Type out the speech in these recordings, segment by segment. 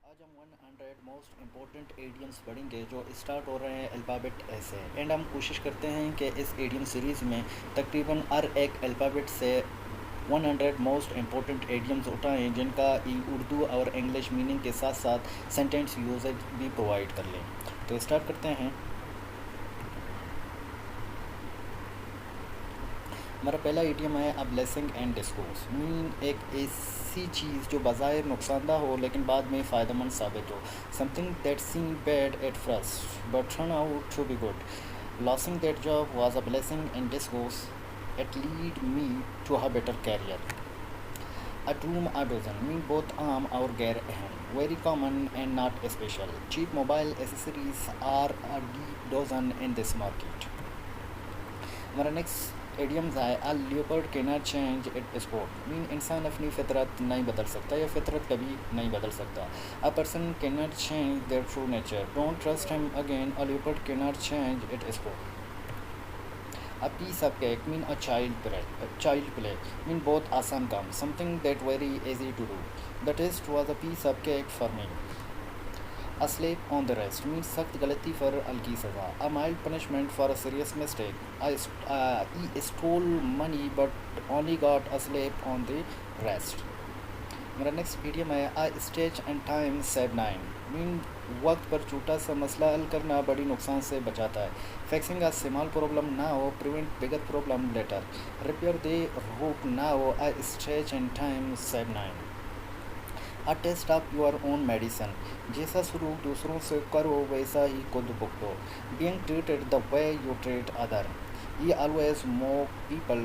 आज हम 100 most important idioms पढ़ेंगे जो स्टार्ट हो रहे हैं अल्फ़ाबेट ए से। एंड हम कोशिश करते हैं कि इस एडियम सीरीज़ में तकरीबन हर एक अल्फ़ाबेट से 100 मोस्ट इम्पोर्टेंट एडियम्स उठाएं जिनका उर्दू और इंग्लिश मीनिंग के साथ साथ सेंटेंस यूजेज भी प्रोवाइड कर लें। तो स्टार्ट करते हैं। हमारा पहला एडियम है a blessing and discourse. Mean एक ऐसी चीज़ जो बाज़ाहिर नुकसानदा हो लेकिन बाद में फ़ायदेमंद साबित हो। Something that seem bad at first but turn out to be good. Losing that job was a blessing in discourse. It lead me to a better career. A doom a dozen mean both arm और गैर अहम, very common and not special. Cheap mobile accessories are a dozen in this market. हमारा next idioms है a leopard can not change it sport. Mean इंसान अपनी फितरत नहीं बदल सकता या फितरत कभी नहीं बदल सकता। A person can not change their true nature, don't trust him again. A leopard can not change it sport. A piece of cake mean a child play mean बहुत आसान काम, something that very easy to do. The test was a piece of cake for me. A slap on the wrist means सख्त गलती पर हल्की सज़ा। A mild punishment for a serious mistake. He stole money but only got a slap on the wrist. मेरा next medium है a stage and time save nine. Mean वक्त पर छोटा सा मसला हल करना बड़ी नुकसान से बचाता है। Fixing a small problem now prevent bigger problem later. Repair the roof now a stretch and time save nine. A taste of your own medicine. जैसा शुरू दूसरों से करो वैसा ही खुद भुगतो। Being treated the way you treat other. He always mock people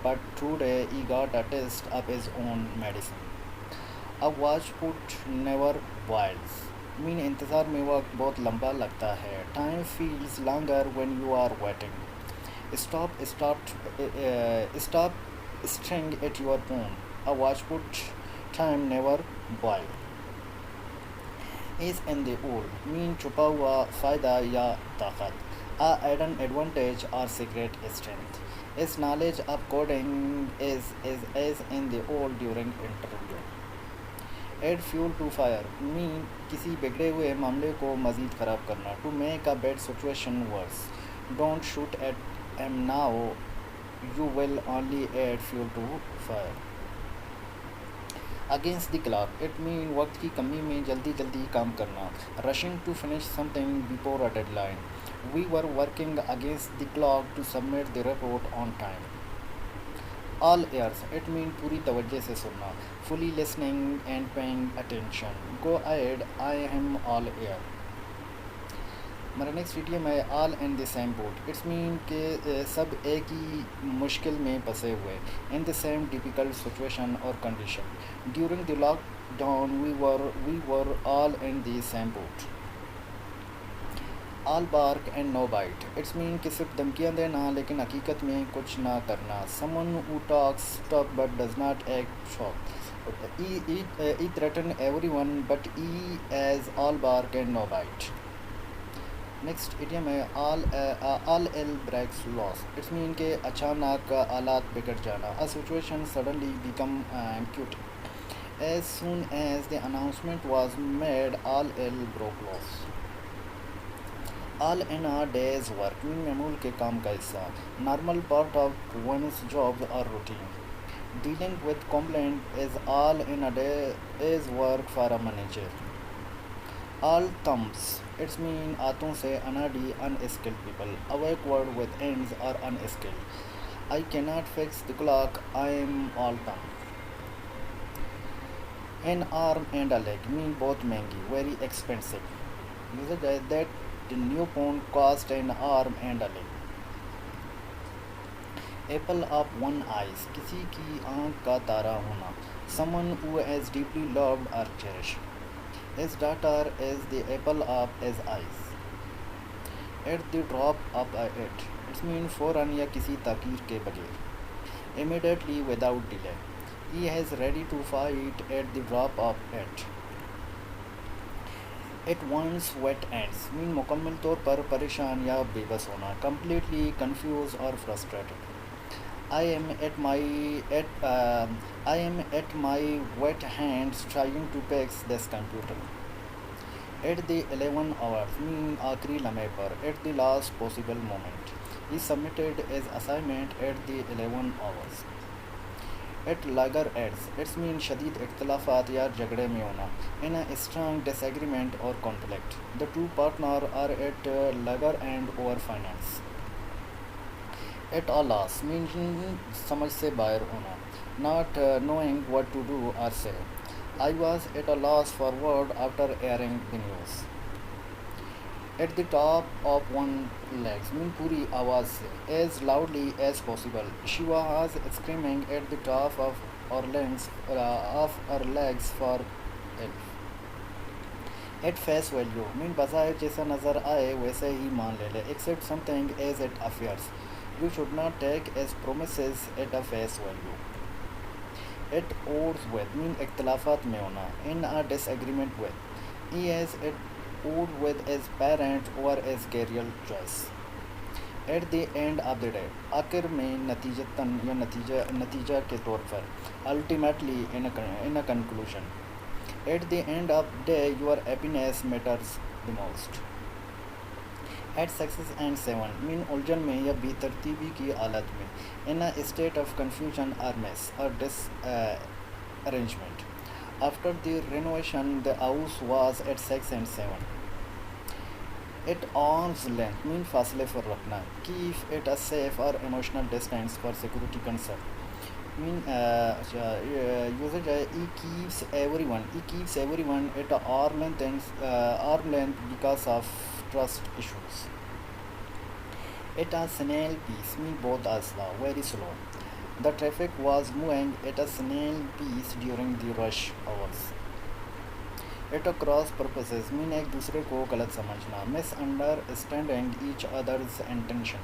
but today he got a taste of his own medicine. A watch pot never boils. Mean इंतज़ार में वक्त बहुत लंबा लगता है। Time feels longer when you are waiting. Stop string at your bone. A watch pot time never boy. Ace in the hole mean छुपा हुआ फ़ायदा या ताकत। आ एडन एडवांटेज और secret strength. His knowledge of coding is in the hole during interview. Add fuel to fire mean किसी बिगड़े हुए मामले को मज़ीद ख़राब करना। To make a bad situation worse. Don't shoot at em now you will only add fuel to fire. Against the clock it mean वक्त की कमी में जल्दी जल्दी काम करना। Rushing to finish something before a deadline. We were working against the clock to submit the report on time. All ears it mean पूरी तवज्जो से सुनना। Fully listening and paying attention. Go ahead I am all ear. हमारा next idiom है all in the same boat. It's mean के सब एक ही मुश्किल में फंसे हुए। In the same difficult situation और condition. During the lockdown we were all in the same boat. All bark and no bite. It's mean कि सिर्फ धमकियाँ देना लेकिन हकीकत में कुछ ना करना। Someone who talks tough but does not act shock. He threaten everyone but he is all bark and no bite. Next idiom है all hell breaks loose. It's mean के अचानक हालात बिगड़ जाना। A situation suddenly become acute. As soon as the announcement was made all hell broke loose. All in a day's work mean मामूल के काम का हिस्सा। Normal part of once job और routine. Dealing with complaint is all in a day's work for a manager. All thumbs it's mean हाथों से अनाडी unskilled people. Awkward with hands और unskilled. I can not fix the clock I am all thumb। An arm and a leg mean बहुत महंगी very expensive. Use that new phone cost an arm and a leg. Apple of one eyes किसी की आंख का तारा होना। समन who is deeply loved और cherish. His daughter is the apple of his eyes. At the drop of a it. It's mean फ़ौरन या किसी ताकीर के बगैर। Immediately without delay. He is ready to fight at the drop of it. At once wet ends. Mean मुकम्मल तौर पर परेशान या बेबस होना। Completely confused or frustrated. I am at my at I am at my wet hands trying to fix this computer. At the 11 hours, mean आखिरी लम्हे पर, at the last possible moment, he submitted his assignment at the 11 hours. At loggerheads, it's mean शदीद इख्तलाफात या झगड़े में होना. In a strong disagreement or conflict, the two partners are at loggerhead over finance. At a loss, mean समझ से बाहर होना. Not knowing what to do or say. I was at a loss for word after hearing the news. At the top of one legs, mean पूरी आवाज़ से, as loudly as possible. She was screaming at the top of her legs for help. At face value, mean बज़ाहिर जैसा नज़र आए वैसे ही मान ले. Accept something as it appears. You should not take as promises at a face value. At odds with, mean इख्तलाफात में होना. In a disagreement with. He is at odds with his parents over his career choice. At the end of the day, आखिर में नतीजतन या नतीजा के तौर पर. Ultimately in a conclusion. At the end of the day, your happiness matters the most. At success and seven, mean उलझन में या बेतरतीबी की हालत में. In a state of confusion or mess or disarrangement. After the renovation, the house was at 6 and 7. At arm's length, mean फासले पर रखना. Keep it a safe or emotional distance for security concern. Mean usage है, he keeps everyone at a arm length because of trust issues. At a snail pace, mean both are slow, very slow. The traffic was moving at a snail pace during the rush hours. At a cross purposes, mean एक दूसरे को गलत समझना, misunderstanding each other's intention.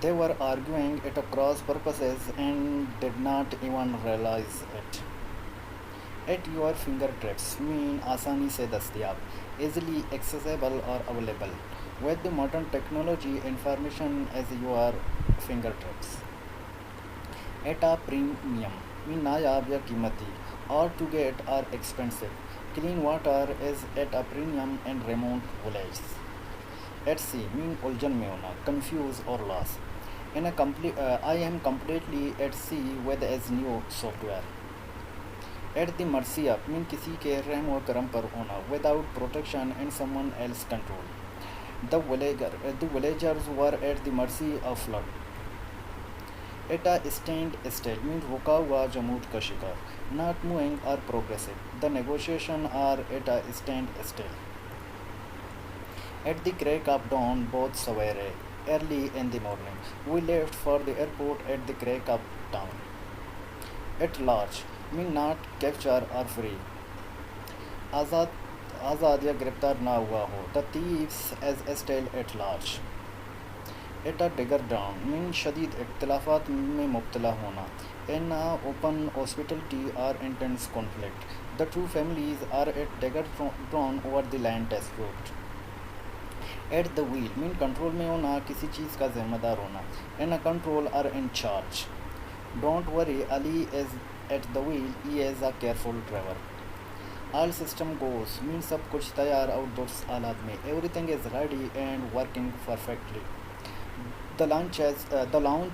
They were arguing at a cross purposes and did not even realize it. At your fingertips, mean आसानी से दस्तयाब, easily accessible or available. With the modern technology, information is your fingertips. At a premium, mean नायाब या कीमती, or to get are expensive. Clean water is at a premium in remote villages. At sea, mean उलझन में होना, confused or lost. I am completely at sea with his new software. At the mercy of, mean किसी के रहम व करम पर होना, without protection and someone else's control. The villagers were at the mercy of flood. At a stand still, mean रुका हुआ जमूद का शिकार, not moving or progressive. The negotiation are at a stand still. At the crack of dawn, both Savare, early in the morning, we left for the airport at the crack of dawn. At large, mean not capture or free. आज़ाद या गिरफ्तार ना हुआ हो. The thieves as still at large. At a digger down, mean शदीद इख्तलाफात में मुब्तला होना. In a open hospitality or intense conflict. The two families are at dagger drawn over the land dispute. At the wheel, mean control में होना, किसी चीज़ का जिम्मेदार होना. In a control or in charge. Don't worry, Ali is at the wheel, he is a careful driver. All system goes, mean सब कुछ तैयार outdoors हालात में. Everything is ready and working perfectly. The launch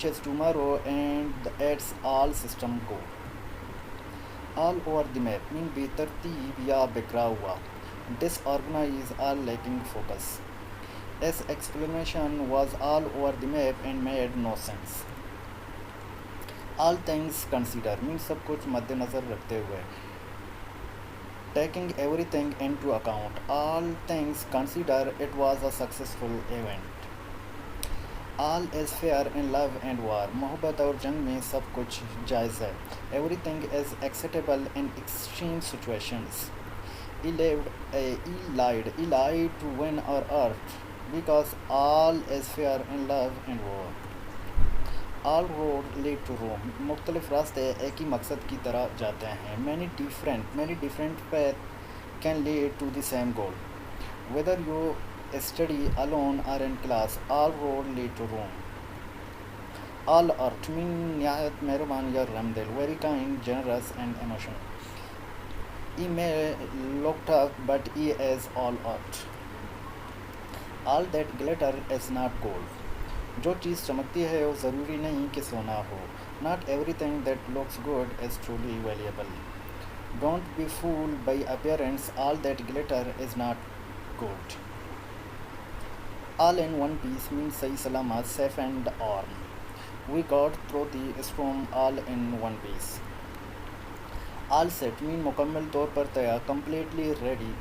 is tomorrow and it's all system go. All over the map, mean बेतरतीब या बिखरा हुआ. Disorganized or lacking focus. His explanation was all over the map and made no sense. All things considered, means सब कुछ मद्देनज़र रखते हुए. Taking everything into account, all things considered, it was a successful event. All is fair in love and war. मोहब्बत और जंग में सब कुछ जायज़ है. Everything is acceptable in extreme situations. He lied to win our earth, because all is fair in love and war. All roads lead to Rome. मुख्तलिफ रास्ते एक ही मकसद की तरह जाते हैं. Many different paths can lead to the same goal. Whether you study alone or in class, all roads lead to Rome. All art mean nihayat मेहरबान या रहमदिल, very kind, generous and emotional. He may look tough, but he is all art. All that glitter is not gold. जो चीज़ चमकती है वो ज़रूरी नहीं कि सोना हो. Not everything that looks good is truly valuable. Don't be fooled by appearance. All that glitter is not gold. All in one piece means सही सलामत, safe and warm. We got through the storm all in one piece. All set mean मुकम्मल तौर पर तैयार, completely ready.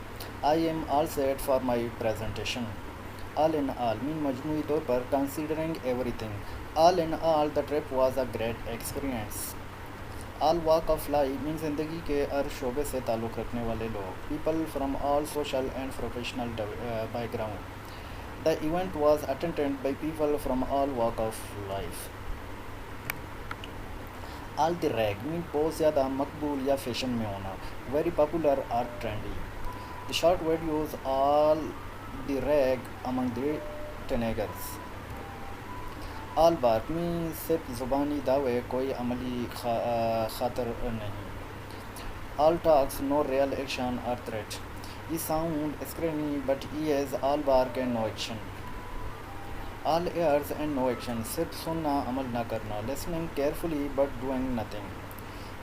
I am all set for my presentation. All in all mean मजमूई तौर पर considering everything. All in all the trip was a great experience. All walk of life mean ज़िंदगी के हर शोबे से ताल्लुक़ रखने वाले लोग. People from all social and professional background. The event was attended by people from all walk of life. All the rag mean pose ज़्यादा मकबूल या फैशन में होना, very popular or trendy. The short videos all the rag among the teenagers. All bark mean सिर्फ ज़ुबानी दावे, कोई अमली खातर नहीं. All talks, no real action or threat. He sound screamy but he is all bark and no action. All ears and no action, सिर्फ सुनना अमल ना करना. Listening carefully but doing nothing.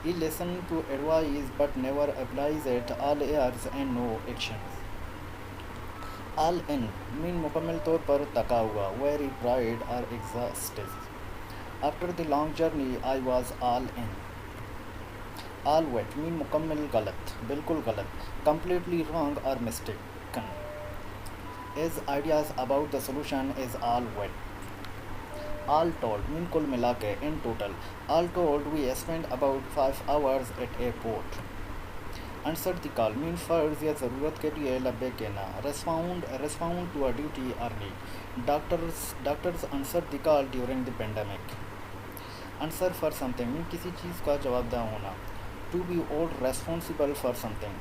He listen to advice but never applies it. All ears and no action. All in mean मुकम्मल तौर पर तका हुआ, very bright or exhausted. After the long journey I was all in. All wet mean मुकम्मल गलत, बिल्कुल गलत, completely wrong or mistaken. His ideas about the solution is all wet. All told mean कुल मिला के in total. All told we spent about 5 hours at airport. Answer the call mean फर्ज या ज़रूरत के लिए लब्बे कहना. Respond to a duty early. Doctors answered the call during the pandemic. Answer for something mean किसी चीज़ का जवाबदेह होना. To be held responsible for something.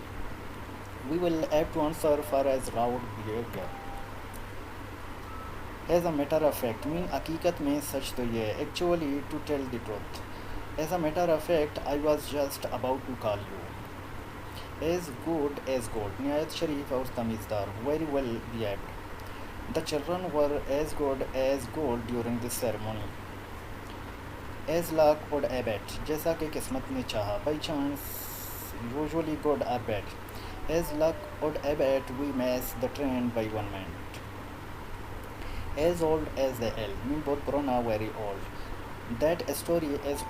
We will have to answer for as loud behavior. As a matter of fact mean हकीकत में सच तो ये. Actually to tell the truth. As a matter of fact I was just about to call you. As good as gold निहायत शरीफ और तमीज़दार, very well behaved. The children were as good as gold during this ceremony. As luck would have it, जैसा कि किस्मत ने चाहा. By chance, usually good or bad. As luck would have it, we missed the train by 1 minute. As old as the hill mean बहुत पुराना, very old. That story is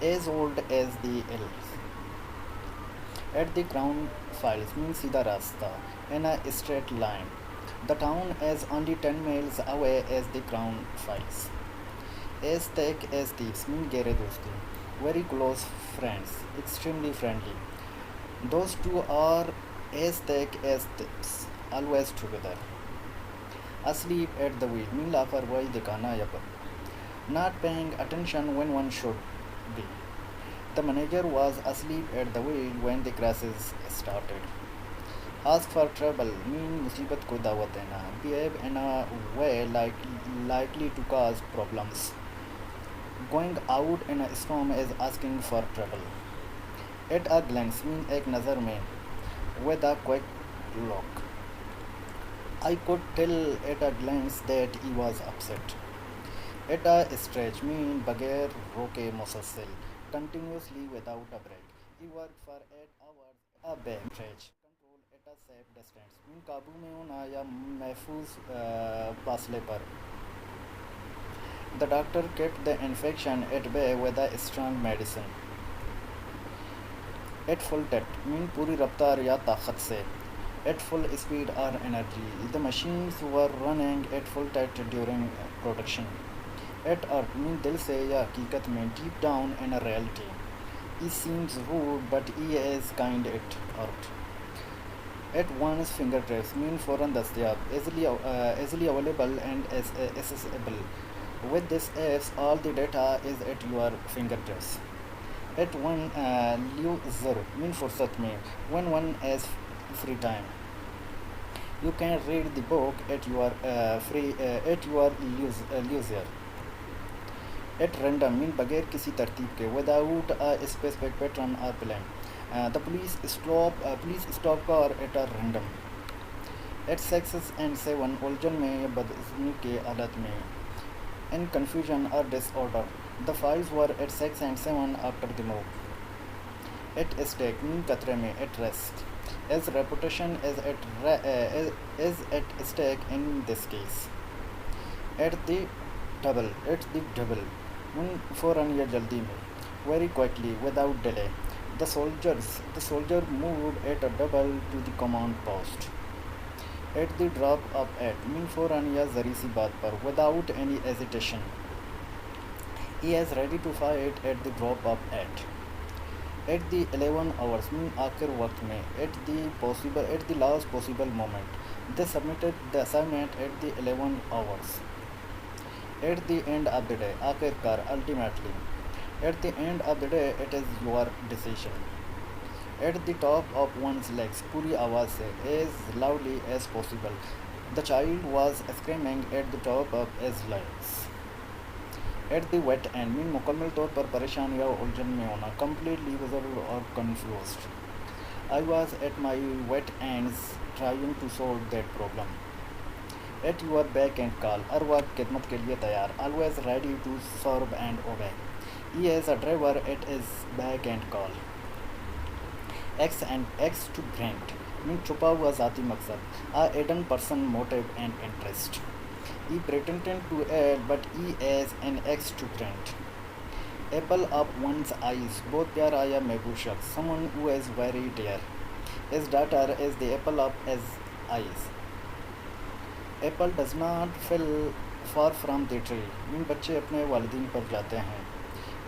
as old as the hills. At the ground files mean सीधा रास्ता, in a straight line. The town is only 10 miles away as the ground files. As thick as thieves mean गहरे दोस्ती, very close friends, extremely friendly. Those two are as thick as thieves, always together. Asleep at the wheel mean लापरवाही दिखाना या पर. Not paying attention when one should be. The manager was asleep at the wheel when the crisis started. Ask for trouble mean मुसीबत को दावत देना. Behave in a way likely to cause problems. Going out in a storm is asking for trouble. At a glance mean एक नज़र में. With a quick look. I could tell at a glance that he was upset. At a stretch mean बगैर रोके मुसलसल, continuously without a break. He worked for 8 hours a back stretch. Control at a safe distance mean काबू में होना या महफूज फासले पर. The doctor kept the infection at bay with a strong medicine. At full tilt mean पूरी रफ्तार या ताकत से. At full speed or energy. The machines were running at full tilt during production. At earth mean दिल से या हकीकत में, deep down in a reality. He seems rude but he is kind at earth. At one's fingertips mean फ़ौरन दस्तयाब, easily available and accessible. With this apps all the data is at your fingertips. At one leisure mean फुर्सत में, when one has free time. You can read the book at your leisure. At random mean बगैर किसी तरतीब के without a specific pattern or plan. The police stop car at a random. At 6 and 7 उलझन में या बदहज़मी के हालत में in confusion or disorder. The files were at 6 and 7 after the move. At stake mean खतरे में at risk. As reputation is at stake in this case. At the double फौरन या जल्दी में very quickly without delay. The soldier moved at a double to the command post. At the drop of at mean फौरन या जरी सी बात पर without any hesitation. He is ready to fight at the drop of at. At the 11 hours mean आखिर वक्त में at the last possible moment. They submitted the assignment at the 11 hours. At the end of the day आखिरकार ultimately. At the end of the day it is your decision. At the top of one's legs पूरी आवाज़ से as loudly as possible. The child was screaming at the top of his lungs. At the wet end mean मुकम्मल तौर पर परेशान या उलझन में होना completely puzzled or confused. I was at my wet ends trying to solve that problem. At your beck and call हर वक्त खिदमत के लिए तैयार always ready to serve and obey. He is a driver at his beck and call. X to grant mean छुपा हुआ ज़ाती मकसद a hidden person motive and interest. He pretended to add but he is an X to grant. Apple of one's eyes बहुत प्यारा या महबूब शख्स someone who is very dear. His daughter is the apple of his eyes. Apple does not fall far from the tree mean बच्चे अपने वालिदीन पर जाते हैं.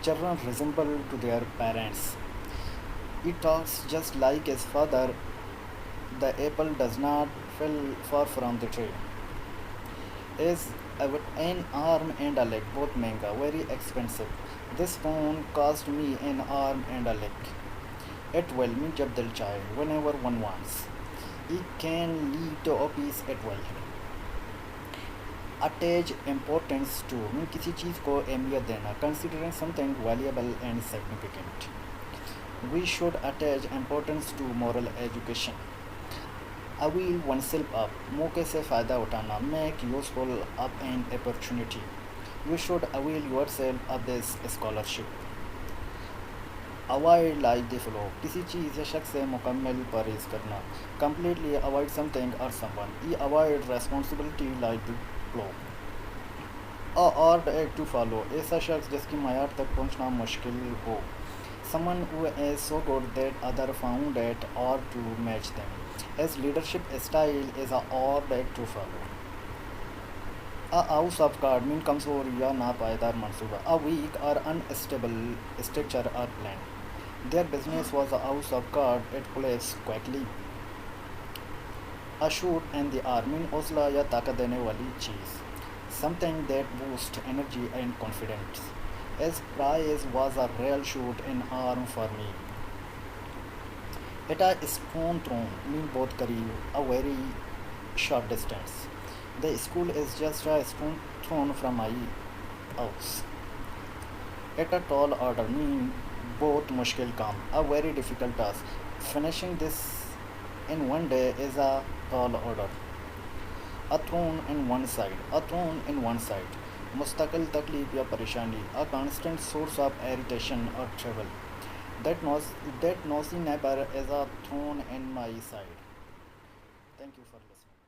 Children resemble to their parents. He talks just like his father. The apple does not fall far from the tree. Is an arm and a leg बहुत महंगा very expensive. This phone cost me an arm and a leg. At well mean जब दिल चाहे whenever one wants. He can leave the office at well. Attach importance to mean किसी चीज़ को अहमियत देना considering something valuable and significant. We should attach importance to moral education. Avail oneself up मौके से फ़ायदा उठाना make useful of an opportunity. You should avail yourself of this scholarship. Avoid like the flow किसी चीज़ या शख्स से मुकम्मल परहेज़ करना completely avoid something or someone. He avoid responsibility like the flow. A hard act to follow ऐसा शख्स जिसकी मयार तक पहुंचना मुश्किल हो. Someone who is so good that others found it hard to match them. His leadership style is a hard act to follow. A house of cards mean कमज़ोर या नापायदार मंसूबा. A weak or unstable structure or plan. Their business was a house of cards. It collapsed quickly. A shoot in the arm mean हौसला या ताकत देने वाली चीज़. Something that boosts energy and confidence. His prize was a real shoot in arm for me. At a stone thrown mean बहुत करीब a very short distance. The school is just a stone thrown from my house. At a tall order mean बहुत मुश्किल काम a very difficult task. Finishing this in one day is a tall order. A thorn in one side. मुस्तकिल तकलीफ या परेशानी a constant source of irritation or trouble. That nosy neighbor is a thorn in my side. Thank you for listening.